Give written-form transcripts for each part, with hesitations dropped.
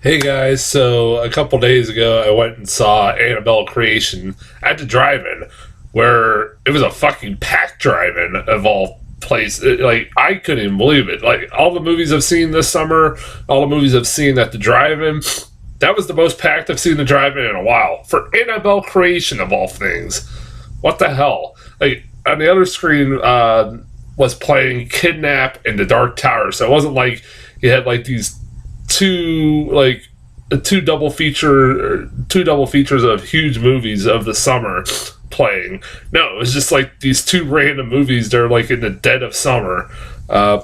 Hey guys, so a couple days ago I went and saw Annabelle Creation at the drive-in, where it was a fucking packed drive-in of all places. Like, I couldn't even believe it. Like, all the movies I've seen this summer, all the movies I've seen at the drive-in, that was the most packed I've seen the drive-in in a while. For Annabelle Creation of all things. What the hell? Like, on the other screen was playing Kidnap and The Dark Tower, so it wasn't like you had like these two double features of huge movies of the summer playing. No, it was just like these two random movies that are like in the dead of summer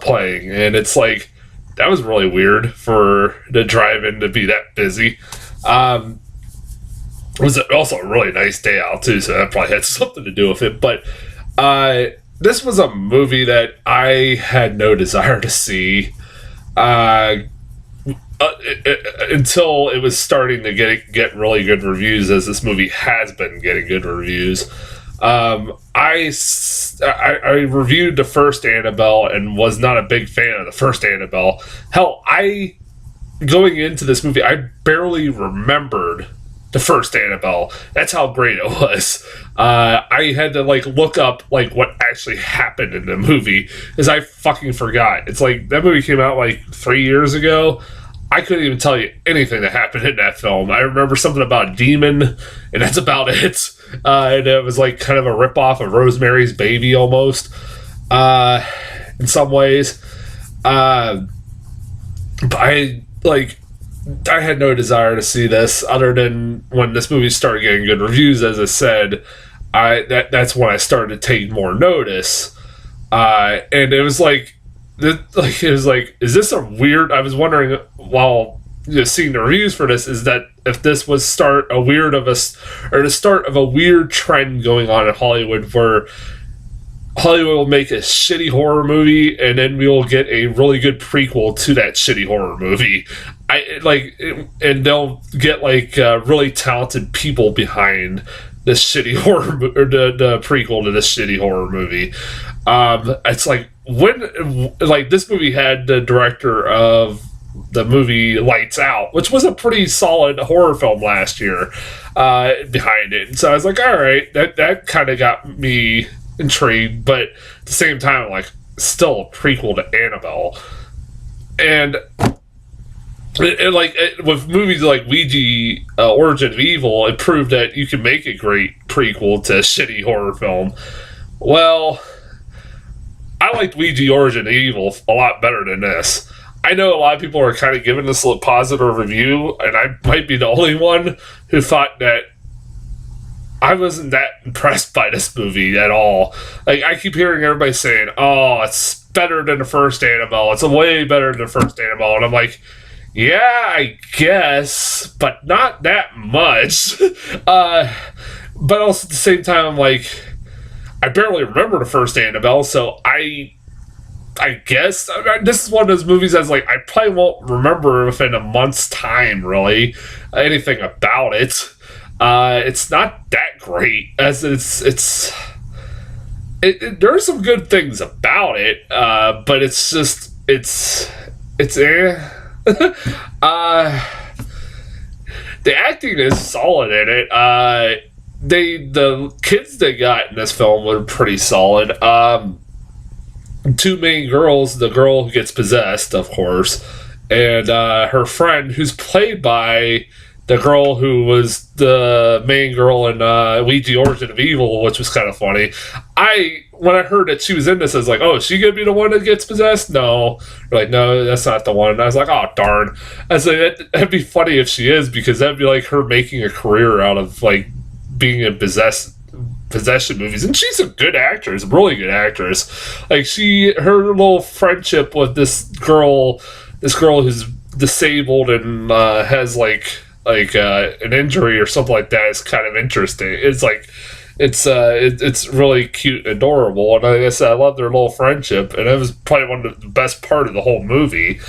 playing, and it's like that was really weird for the drive-in to be that busy. It was also a really nice day out too, so that probably had something to do with it. But this was a movie that I had no desire to see. Until it was starting to get really good reviews, as this movie has been getting good reviews. I reviewed the first Annabelle and was not a big fan of the first Annabelle. Hell, going into this movie, I barely remembered the first Annabelle. That's how great it was. I had to look up what actually happened in the movie, because I fucking forgot. It's like that movie came out 3 years ago. I couldn't even tell you anything that happened in that film. I remember something about a demon, and that's about it. And it was kind of a ripoff of Rosemary's Baby almost, in some ways. But I had no desire to see this, other than when this movie started getting good reviews. As I said, that's when I started to take more notice. And it was is this a weird? I was wondering while seeing the reviews for this, is that if this was the start of a weird trend going on in Hollywood, where Hollywood will make a shitty horror movie and then we will get a really good prequel to that shitty horror movie. And they'll get really talented people behind this shitty horror or the prequel to this shitty horror movie. It's when this movie had the director of the movie Lights Out, which was a pretty solid horror film last year, behind it. And so I was like, all right, that kind of got me intrigued, but at the same time, still a prequel to Annabelle. And with movies like Ouija, Origin of Evil, it proved that you can make a great prequel to a shitty horror film. Well, I liked Ouija Origin of Evil a lot better than this. I know a lot of people are kind of giving this a positive review, and I might be the only one who thought that I wasn't that impressed by this movie at all. I keep hearing everybody saying, oh, it's better than the first Annabelle. It's way better than the first Annabelle. And I'm like, yeah, I guess, but not that much. But also at the same time, I'm I barely remember the first Annabelle, so I guess this is one of those movies that's I probably won't remember within a month's time, really, anything about it. It's not that great, as there's some good things about it, but it's just it's eh. The acting is solid in it. The kids they got in this film were pretty solid. Two main girls, the girl who gets possessed, of course, and her friend, who's played by the girl who was the main girl in Ouija Origin of Evil, which was kind of funny. When I heard that she was in this, I was like, oh, is she going to be the one that gets possessed? No. They're like, no, that's not the one. And I was like, oh, darn. I was like, that'd be funny if she is, because that'd be her making a career out of being in possession movies. And she's a good actress, really good actress. Her little friendship with this girl who's disabled and has an injury or something like that is kind of interesting. It's really cute and adorable, and like I said, I love their little friendship, and it was probably one of the best part of the whole movie.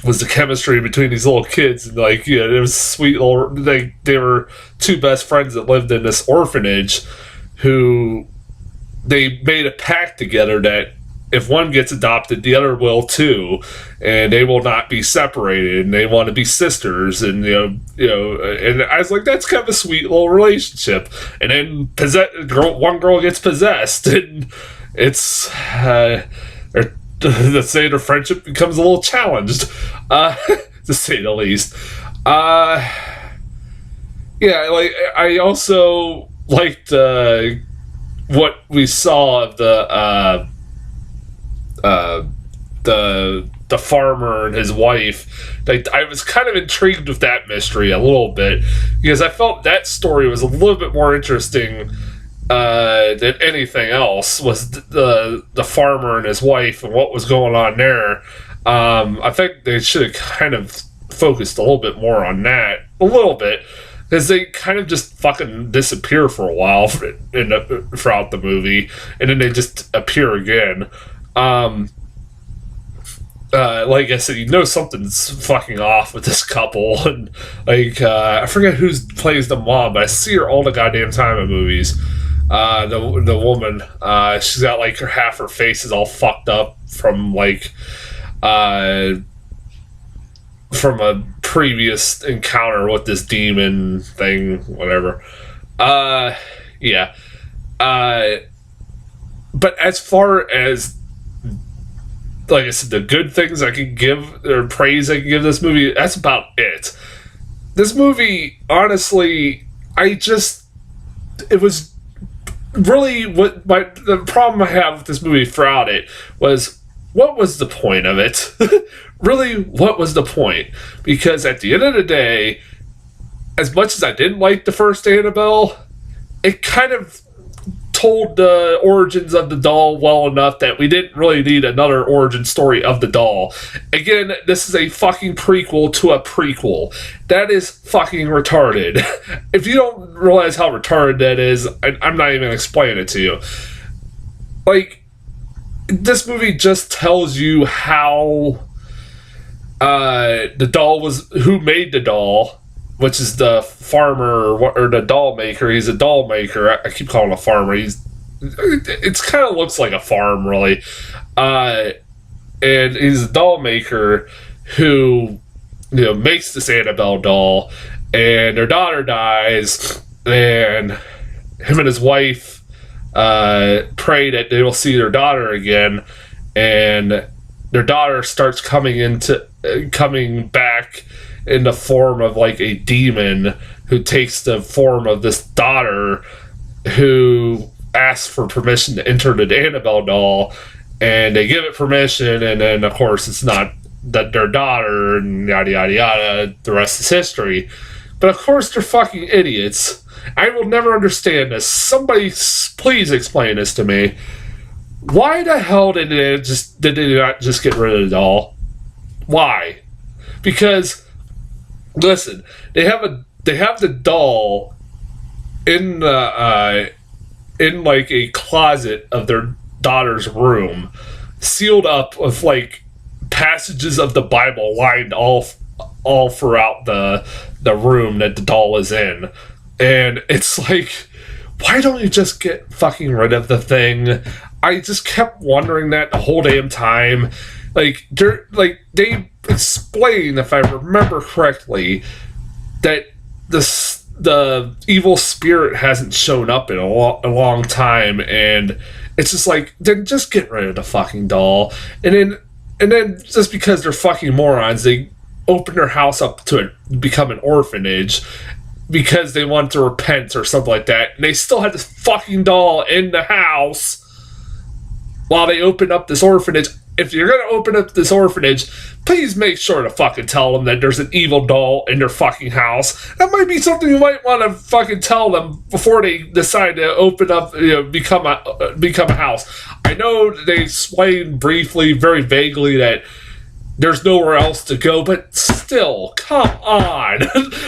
Was the chemistry between these little kids, and it was sweet little. They were two best friends that lived in this orphanage, who they made a pact together that if one gets adopted, the other will too, and they will not be separated, and they want to be sisters, and and I was like, that's kind of a sweet little relationship. And then one girl gets possessed, and it's let's say their friendship becomes a little challenged, to say the least. Yeah, like I also liked what we saw of the farmer and his wife. Like, I was kind of intrigued with that mystery a little bit, because I felt that story was a little bit more interesting than anything else. Was the farmer and his wife and what was going on there. I think they should have kind of focused a little bit more on that, a little bit, because they kind of just fucking disappear for a while throughout the movie, and then they just appear again. Like I said, something's fucking off with this couple, and like I forget who plays the mom, but I see her all the goddamn time in movies. The woman, she's got like half her face is all fucked up from like from a previous encounter with this demon thing, whatever. Yeah. But as far as, like I said, the good things I can give, or praise I can give this movie, that's about it. This movie, honestly, it was really the problem I have with this movie throughout it was, what was the point of it? Really, what was the point? Because at the end of the day, as much as I didn't like the first Annabelle, it kind of told the origins of the doll well enough that we didn't really need another origin story of the doll. Again, this is a fucking prequel to a prequel. That is fucking retarded. If you don't realize how retarded that is, I'm not even explaining it to you. Like, this movie just tells you how the doll was, who made the doll, which is the farmer or the doll maker. He's a doll maker. I keep calling him a farmer. It's kind of looks like a farm, really. And he's a doll maker who, makes this Annabelle doll, and their daughter dies, and him and his wife pray that they will see their daughter again, and their daughter starts coming back in the form of like a demon who takes the form of this daughter, who asks for permission to enter the Annabelle doll, and they give it permission, and then of course it's not their daughter, and yada yada yada, the rest is history. But of course they're fucking idiots. I will never understand this. Somebody please explain this to me. Why the hell did they not just get rid of the doll? Why? Because, listen, they have the doll in like a closet of their daughter's room, sealed up with like passages of the Bible lined all throughout the room that the doll is in. And it's like, why don't you just get fucking rid of the thing? I just kept wondering that the whole damn time. Like, they explain, if I remember correctly, that the evil spirit hasn't shown up in a long time, and it's just like, then just get rid of the fucking doll. And then just because they're fucking morons, they open their house up to become an orphanage because they want to repent or something like that, and they still have this fucking doll in the house while they open up this orphanage. If you're going to open up this orphanage, please make sure to fucking tell them that there's an evil doll in their fucking house. That might be something you might want to fucking tell them before they decide to open up, become a house. I know they explained briefly, very vaguely, that there's nowhere else to go, but still, come on.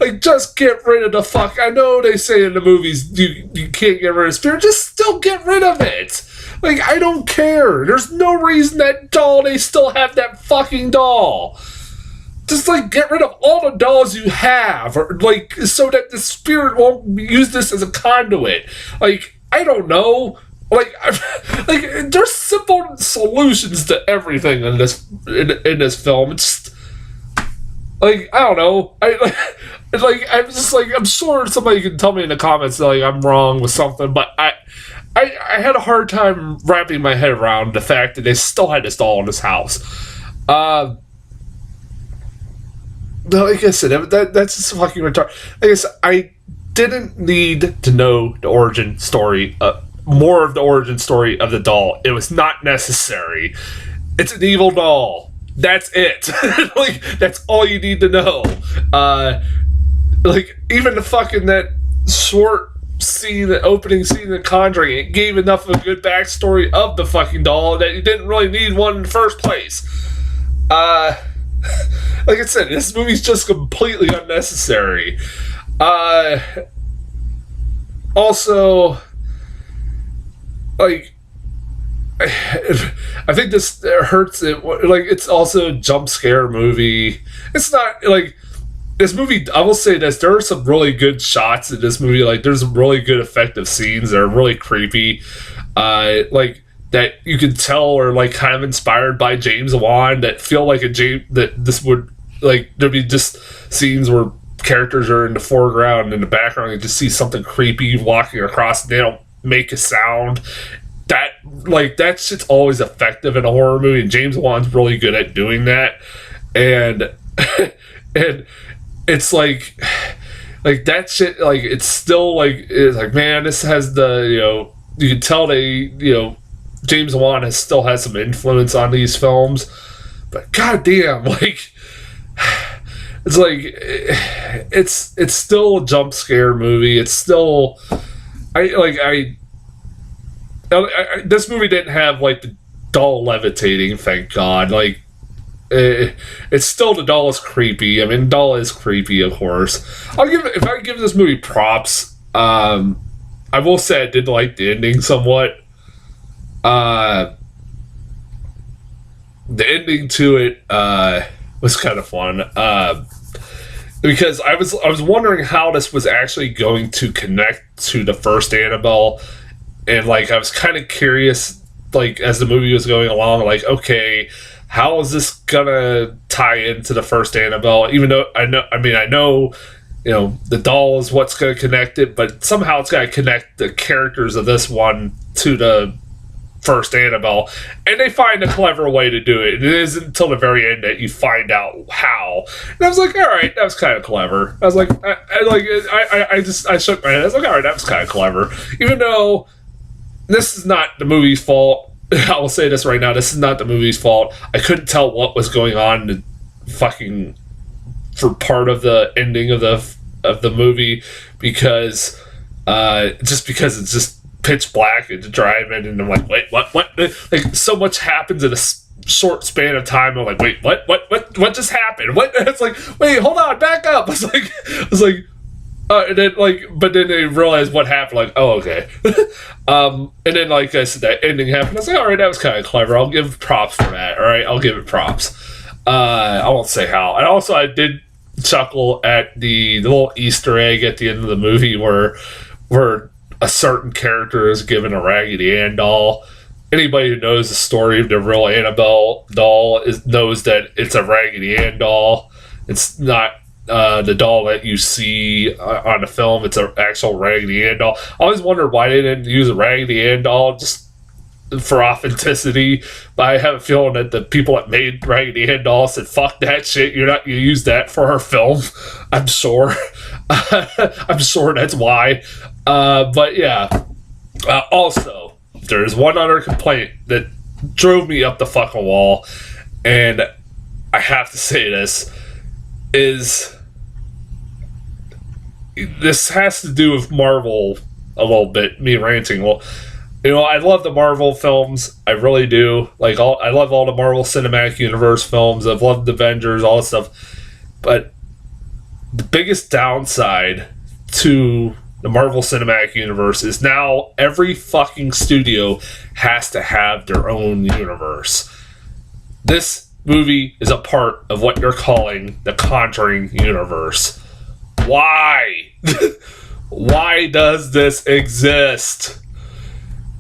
Like, just get rid of the fuck. I know they say in the movies you can't get rid of spirit, just still get rid of it. Like, I don't care. There's no reason that doll, they still have that fucking doll. Just, like, get rid of all the dolls you have, or, like, so that the spirit won't use this as a conduit. Like, I don't know. like there's simple solutions to everything in this film. It's just, like, I don't know. I'm just like, I'm sure somebody can tell me in the comments that, like, I'm wrong with something, but I had a hard time wrapping my head around the fact that they still had this doll in this house. Like I said, that's just fucking retarded. Like I said, I didn't need to know the origin story, more of the origin story of the doll. It was not necessary. It's an evil doll. That's it. Like, that's all you need to know. Like, even the fucking that short scene, the opening scene of Conjuring, it gave enough of a good backstory of the fucking doll that you didn't really need one in the first place. Like I said, this movie's just completely unnecessary. Also, like, I think this hurts it. Like, it's also a jump scare movie. It's not like this movie. I will say this: there are some really good shots in this movie. Like, there's some really good effective scenes that are really creepy. Like, that you can tell are like kind of inspired by James Wan. That feel like that this would, like, there'd be just scenes where characters are in the foreground and in the background. You just see something creepy walking across, and they don't make a sound. That shit's always effective in a horror movie, and James Wan's really good at doing that. And and it's like that shit, like, it's still like, it's like, man, this has the, you can tell James Wan still has some influence on these films, but goddamn, like, it's like, it's still a jump scare movie. It's still, this movie didn't have, like, the doll levitating, thank God. Like, it's still, the doll is creepy. I mean, the doll is creepy, of course. If I give this movie props, I will say I did like the ending somewhat. The ending to it was kind of fun, because I was wondering how this was actually going to connect to the first Annabelle. And, like, I was kind of curious, like, as the movie was going along, like, okay, how is this gonna tie into the first Annabelle? Even though I know, the doll is what's gonna connect it, but somehow it's gotta connect the characters of this one to the first Annabelle. And they find a clever way to do it. It isn't until the very end that you find out how. And I was like, all right, that was kind of clever. I was like, I shook my head. I was like, all right, that was kind of clever. Even though this is not the movie's fault. I will say this right now. This is not the movie's fault. I couldn't tell what was going on for part of the ending of the movie, because because it's just pitch black and driving, and I'm like, wait, what? Like, so much happens in a short span of time. I'm like, wait, what just happened? What? It's like, wait, hold on, back up. I was like. And then, like, but then they realized what happened. Like, oh, okay. And then, like I said, that ending happened. I was like, all right, that was kind of clever. I'll give props for that. All right, I'll give it props. I won't say how. And also, I did chuckle at the little Easter egg at the end of the movie where a certain character is given a Raggedy Ann doll. Anybody who knows the story of the real Annabelle doll knows that it's a Raggedy Ann doll. It's not the doll that you see on the film. It's an actual Raggedy Ann doll. I always wondered why they didn't use a Raggedy Ann doll just for authenticity, but I have a feeling that the people that made Raggedy Ann dolls said, fuck that shit, you're not going to use that for our film. I'm sure. I'm sure that's why. But yeah. Also, there's one other complaint that drove me up the fucking wall, and I have to say this has to do with Marvel a little bit, me ranting. Well, I love the Marvel films. I really do. Like, I love all the Marvel Cinematic Universe films. I've loved the Avengers, all that stuff. But the biggest downside to the Marvel Cinematic Universe is now every fucking studio has to have their own universe. This movie is a part of what you're calling the Conjuring universe. Why? Why does this exist?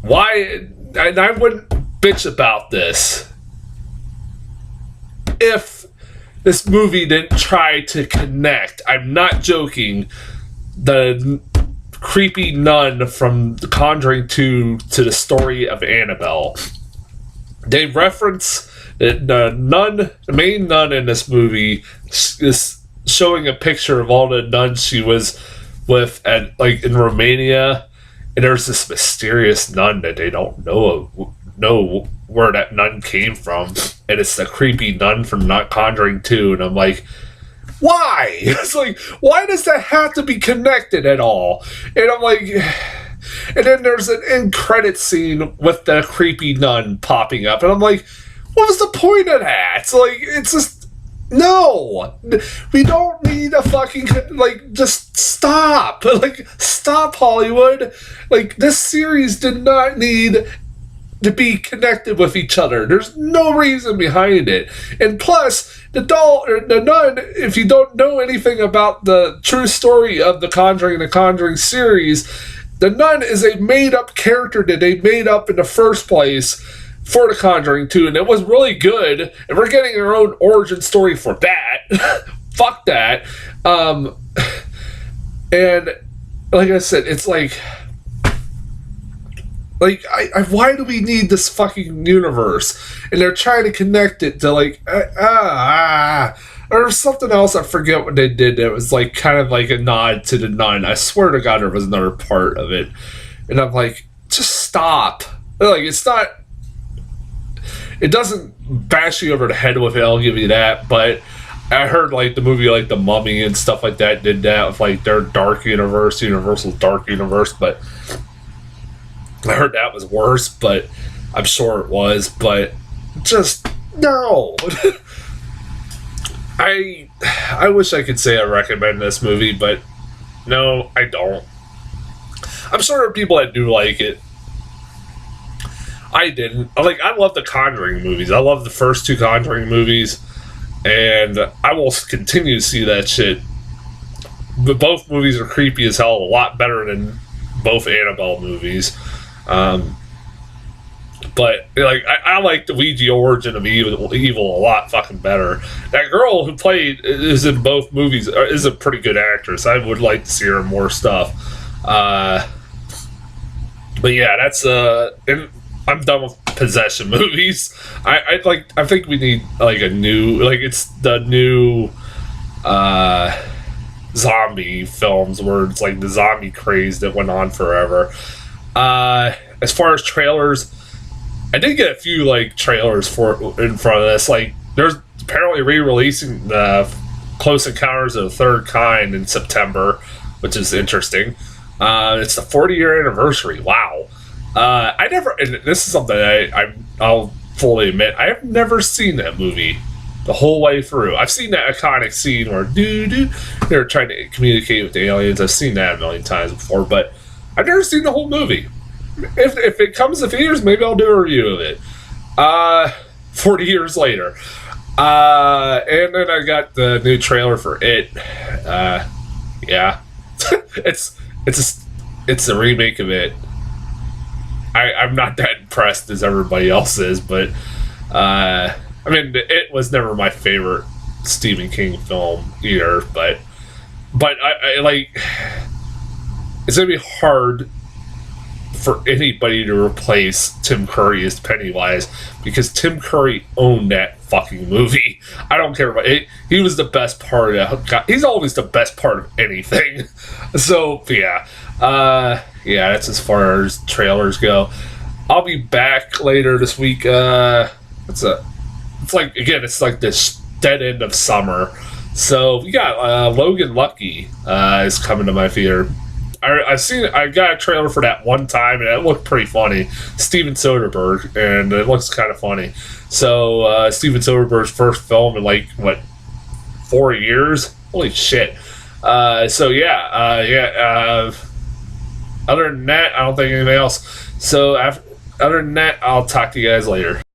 Why? And I wouldn't bitch about this if this movie didn't try to connect. I'm not joking. The creepy nun from The Conjuring 2 to the story of Annabelle. They reference the main nun in this movie is showing a picture of all the nuns she was with at in Romania, and there's this mysterious nun that they don't know where that nun came from, and it's the creepy nun from Not Conjuring 2, and I'm like, why? It's like, why does that have to be connected at all? And I'm like, and then there's an end credit scene with the creepy nun popping up, and I'm like, what was the point of that? It's like, it's just, no, we don't need a fucking, just stop. Stop, Hollywood. This series did not need to be connected with each other. There's no reason behind it. And plus, the nun, if you don't know anything about the true story of The Conjuring and The Conjuring series, the nun is a made-up character that they made up in the first place for The Conjuring 2, and it was really good, and we're getting our own origin story for that. Fuck that. And like I said, it's why do we need this fucking universe? And they're trying to connect it to or something else. I forget what they did. It was kind of a nod to the nun. I swear to God, there was another part of it, and I'm like, just stop. It's not. It doesn't bash you over the head with it. I'll give you that. But I heard the movie The Mummy and stuff like that did that with their dark universe, Universal's dark universe, but. I heard that was worse, but I'm sure it was. But just no. I wish I could say I recommend this movie, but no, I don't. I'm sure there are people that do like it. I didn't. I love the Conjuring movies. I love the first two Conjuring movies, and I will continue to see that shit. But both movies are creepy as hell, a lot better than both Annabelle movies. But I like the Ouija origin of evil a lot fucking better. That girl who is in both movies is a pretty good actress. I would like to see her in more stuff. But yeah, that's and I'm done with possession movies. I think we need a new it's the new zombie films where it's the zombie craze that went on forever. As far as trailers, I did get a few trailers in front of this. There's apparently re-releasing the Close Encounters of the Third Kind in September, which is interesting. It's the 40-year anniversary. Wow. I never, and this is something I'll fully admit, I have never seen that movie the whole way through. I've seen that iconic scene where they're trying to communicate with the aliens. I've seen that a million times before, but I've never seen the whole movie. If it comes to theaters, maybe I'll do a review of it. 40 years later. And then I got the new trailer for It. Yeah. It's a remake of It. I'm not that impressed as everybody else is, but It was never my favorite Stephen King film either, but I it's gonna be hard for anybody to replace Tim Curry as Pennywise, because Tim Curry owned that fucking movie. I don't care about it. He was the best part of that. He's always the best part of anything. So yeah, that's as far as trailers go. I'll be back later this week. It's this dead end of summer. So we got Logan Lucky is coming to my theater. I got a trailer for that one time, and it looked pretty funny. Steven Soderbergh, and it looks kind of funny. So Steven Soderbergh's first film in 4 years. Holy shit! Other than that, I don't think anything else. So other than that, I'll talk to you guys later.